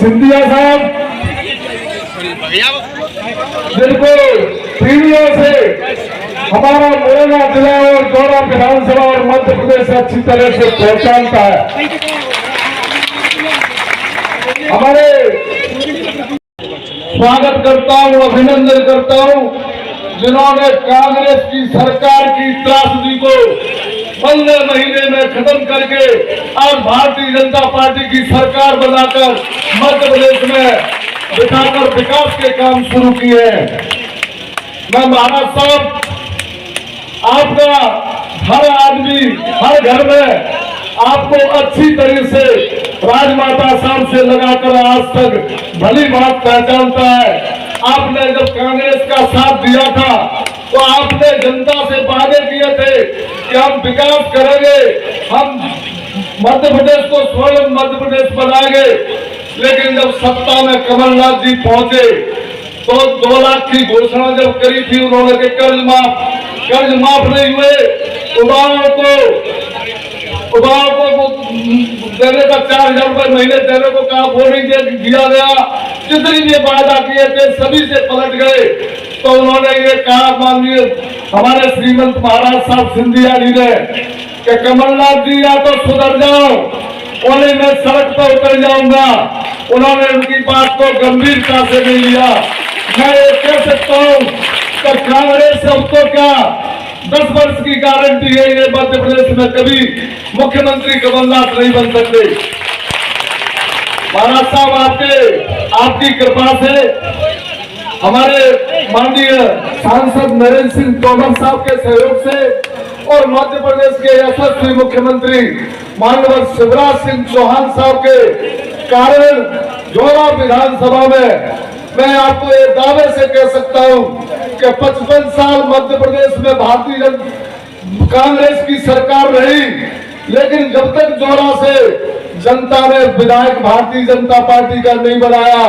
सिंधिया साहब जिनको पीढ़ियों से हमारा मुरैना जिला और गौरा विधानसभा और मध्य प्रदेश अच्छी तरह से पहचानता है। हमारे स्वागत करता हूं, अभिनंदन करता हूं जिन्होंने कांग्रेस की सरकार की त्रासदी को 15 महीने में खत्म करके आज भारतीय जनता पार्टी की सरकार बनाकर मध्य प्रदेश में बिठाकर विकास के काम शुरू किए हैं। मैं महाराज साहब, आपका हर आदमी हर घर में आपको अच्छी तरह से राजमाता साहब से लगाकर आज तक भली बात पहचानता है। आपने जब कांग्रेस का साथ दिया था तो आपने जनता से वादे किए थे कि हम विकास करेंगे, हम मध्य प्रदेश को स्वर्ण मध्य प्रदेश बनाएंगे। लेकिन जब सत्ता में कमलनाथ जी पहुंचे तो 2 लाख की घोषणा जब करी थी उन्होंने के कर्ज माफ नहीं हुए, उबाव को देने का 4,000 रुपए महीने देने को कहा, वो नहीं दिया गया। जितनी भी वादा किए थे सभी से पलट गए। तो उन्होंने ये कहा, माननीय हमारे श्रीमंत महाराज साहब सिंधिया जी ने कि कमलनाथ जी या तो सुधर जाओ और मैं सड़क पर उतर जाऊंगा। उन्होंने उनकी बात को गंभीरता से नहीं लिया। मैं ये कह सकता हूँ कि कांग्रेस अब तो क्या 10 वर्ष की गारंटी है, ये मध्य प्रदेश में कभी मुख्यमंत्री कमलनाथ नहीं बन सकते। महाराज साहब आपकी कृपा से हमारे माननीय सांसद नरेंद्र सिंह तोमर साहब के सहयोग से और मध्य प्रदेश के यशस्वी मुख्यमंत्री माननीय शिवराज सिंह चौहान साहब के कारण जोरा विधानसभा में मैं आपको ये दावे से कह सकता हूं कि 55 साल मध्य प्रदेश में भारतीय कांग्रेस की सरकार रही, लेकिन जब तक जोरा से जनता ने विधायक भारतीय जनता पार्टी का नहीं बनाया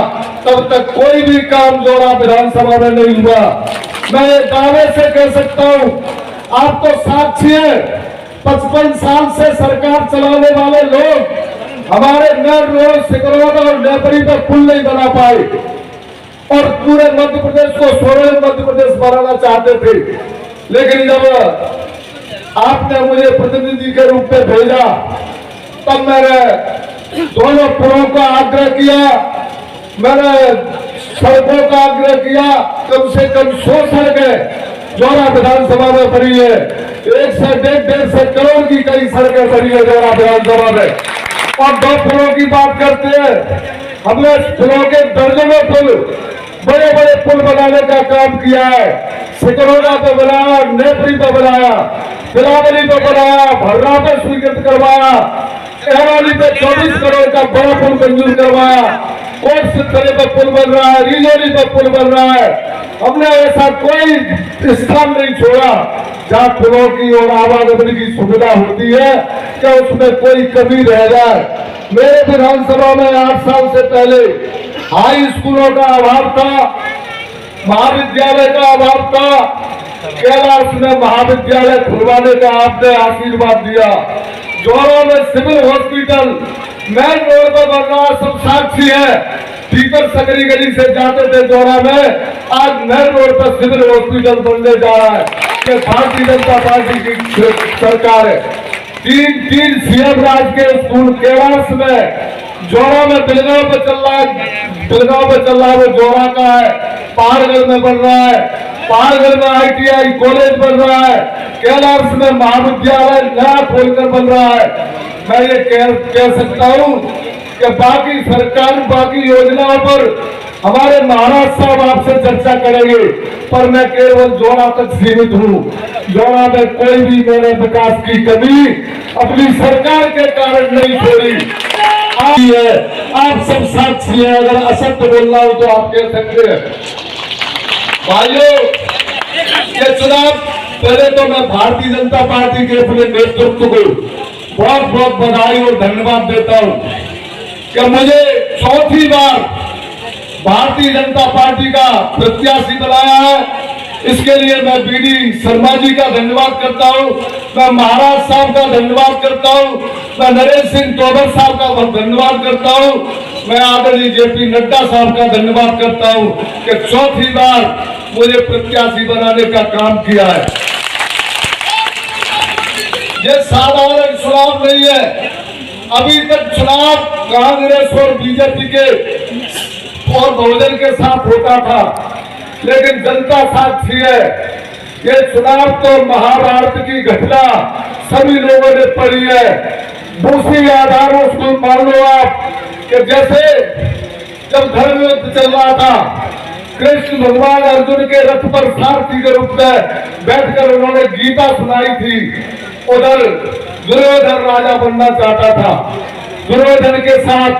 तब तक कोई भी काम जोरा विधानसभा में नहीं हुआ। मैं ये दावे से कह सकता हूं, आप तो साक्षी हैं, 55 साल से सरकार चलाने वाले लोग हमारे नर रोड सिकरौदा और नेपरी पर पुल नहीं बना पाए और पूरे मध्य प्रदेश को स्वर्ण मध्य प्रदेश बनाना चाहते थे। लेकिन जब आपने मुझे प्रतिनिधि के रूप में भेजा तब मैंने दोनों पुलों का आग्रह किया, मैंने सड़कों का आग्रह किया। कम से कम 100 सड़कें जोरा विधानसभा में बनी है, 1 से 1.5 करोड़ की कई सड़कें बनी है जोरा विधानसभा में। और 2 पुलों की बात करते हैं, हमने पुलों के दर्जनों पुल बड़े बड़े पुल बनाने का काम किया है। सिकरौदा पे बनाया, नेपरी पे बनाया, बिलावली पे बनाया, भर्रा पे स्वीकृत करवाया, एहराली पे 24 करोड़ का बड़ा पुल मंजूर करवाया, कोट सिद्धरे पे पुल बन रहा है, रिजौली पे पुल बन रहा है। हमने ऐसा कोई स्थान नहीं छोड़ा जहाँ पुलों की और आवागमन की सुविधा होती है क्या उसमें कोई कमी रह जाए। मेरे विधानसभा में 8 साल से पहले हाई स्कूलों का अभाव था, महाविद्यालय का अभाव था। कैलाश में महाविद्यालय खुलवाने का आपने आशीर्वाद दिया। जोरा में सिविल हॉस्पिटल मेन रोड पर बन रहा, सब साक्षी है। टीकर सकरी गली से जाते थे जोरा में, आज मेन रोड पर सिविल हॉस्पिटल बनने जा रहा है कि भारतीय जनता पार्टी की सरकार है। 3 सीएम राज के स्कूल कैलाश में, जोरा में बिलगांव पे चल रहा है, वो जोरा का है। पहाड़गढ़ में बन रहा है, पहाड़गढ़ में ITI कॉलेज बन रहा है, कैलाश में महाविद्यालय नया खोलकर बन रहा है। मैं ये कह सकता हूँ कि बाकी सरकार बाकी योजनाओं पर हमारे महाराज साहब आपसे चर्चा करेंगे, पर मैं केवल जोरा तक सीमित हूँ। जोरा में कोई भी मैंने विकास की कमी अपनी सरकार के कारण नहीं छोड़ी है। आप सब साक्षी हैं, अगर असत्य बोलना हो तो आप कह सकते हैं। भाइयों, ये चुनाव पहले तो मैं भारतीय जनता पार्टी के अपने नेतृत्व को बहुत बहुत बधाई और धन्यवाद देता हूं कि मुझे 4थी बार भारतीय जनता पार्टी का प्रत्याशी बनाया है। इसके लिए मैं BD शर्मा जी का धन्यवाद करता हूं, मैं महाराज साहब का धन्यवाद करता हूं, मैं नरेंद्र सिंह तोमर साहब का बहुत धन्यवाद करता हूं। मैं आदरणीय जेपी नड्डा साहब का धन्यवाद करता हूं कि चौथी बार मुझे प्रत्याशी बनाने का काम किया है। ये साधारण चुनाव नहीं है। अभी तक चुनाव कांग्रेस और बीजेपी के और बहुजन के साथ होता था, लेकिन जनता साक्षी है। ये चुनाव तो महाभारत की घटना सभी लोगों ने पढ़ी है। दूसरी आधार उसको मान लो आप कि जैसे जब धर्म युद्ध चल रहा था, कृष्ण भगवान अर्जुन के रथ पर सारथी के रूप में बैठकर उन्होंने गीता सुनाई थी। उधर दुर्योधन राजा बनना चाहता था। दुर्योधन के साथ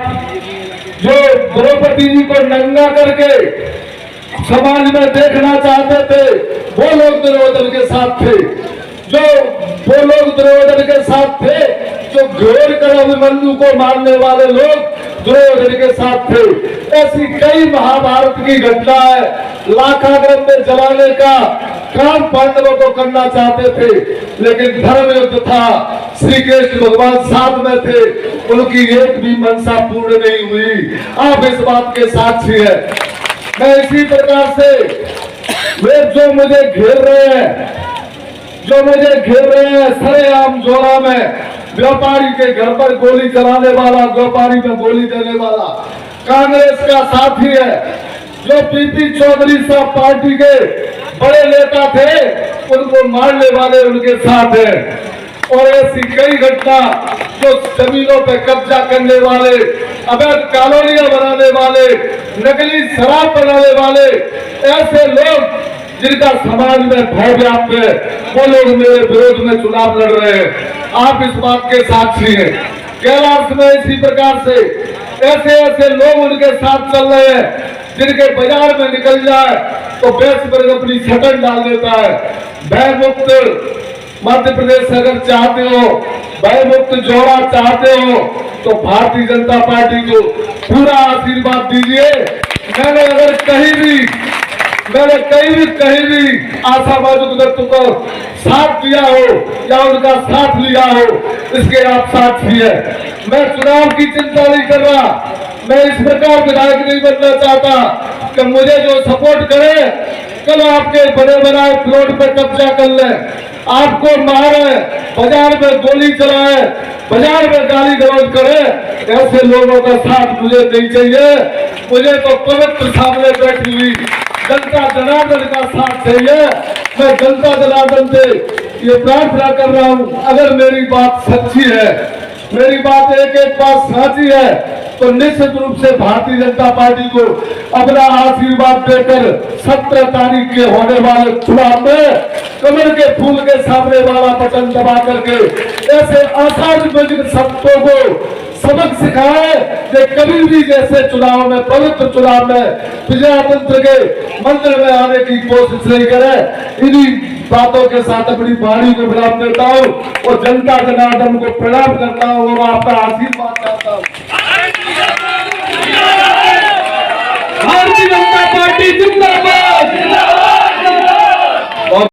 जो द्रौपदी जी को नंगा करके समाज में देखना चाहते थे, वो लोग दुर्योधन के साथ थे। वो लोग दुर्योधन के साथ थे, जो घोर कर अभिमन्यु को मारने वाले लोग दुर्योधन के साथ थे। ऐसी कई महाभारत की घटना है। लाखाग्रह में जलाने का काम पांडवों को करना चाहते थे, लेकिन धर्म युद्ध था। श्री कृष्ण भगवान साथ में थे, उनकी एक भी मनसा पूर्ण नहीं हुई। आप इस बात के साक्षी है। मैं इसी प्रकार से वे जो मुझे घेर रहे हैं सरेआम जोरा में, व्यापारी के घर पर गोली चलाने वाला, व्यापारी में गोली देने वाला कांग्रेस का साथी है। जो पीपी चौधरी साहब पार्टी के बड़े नेता थे, उनको मारने वाले उनके साथ हैं। और ऐसी कई घटना जो जमीनों पे कब्जा करने वाले, अवैध कॉलोनियां बनाने वाले, नकली शराब बनाने वाले, ऐसे लोग जिनका समाज में भय व्याप्त है, वो लोग मेरे विरोध में चुनाव लड़ रहे हैं। आप इस बात के साक्षी हैं। कैलाश में इसी प्रकार से ऐसे लोग उनके साथ चल रहे हैं, जिनके बाजार में निकल जाए तो बेच पर अपनी शटन डाल देता है। भय मुक्त मध्य प्रदेश अगर चाहते हो, भय मुक्त जोड़ा चाहते हो, तो भारतीय जनता पार्टी को पूरा आशीर्वाद दीजिए। मैंने अगर कहीं भी आशावादी व्यक्ति को साथ दिया हो या उनका साथ लिया हो, इसके आप साक्षी है। मैं चुनाव की चिंता नहीं कर रहा। मैं इस प्रकार विधायक नहीं बनना चाहता कि मुझे जो सपोर्ट करे, कल आपके बड़े बनाए प्लॉट पर कब्जा कर ले, आपको मारे, बाजार में गोली चलाए, बाजार में गाली गलौज करे। ऐसे लोगों का साथ मुझे नहीं चाहिए। मुझे तो पवित्र सामने बैठी हुई जनता जनार्दन का साथ चाहिए। मैं जनता जनार्दन से ये प्रार्थना कर रहा हूँ, अगर मेरी बात सच्ची है, मेरी बात एक बात साची है, तो निश्चित रूप से भारतीय जनता पार्टी को अपना आशीर्वाद देकर 17 तारीख के होने वाले चुनाव में कमल के फूल के सामने वाला बटन दबा करके ऐसे असामाजिक शब्दों को सबक सिखाए कि कभी भी जैसे चुनाव में, पवित्र चुनाव में प्रजातंत्र के मंदिर में आने की कोशिश नहीं करे। इन्हीं बातों के साथ अपनी वाणी को विराम देता हूँ और जनता जनार्दन को प्रणाम करता हूँ और आपका आशीर्वाद चाहता हूँ। भारतीय जनता पार्टी जिंदाबाद।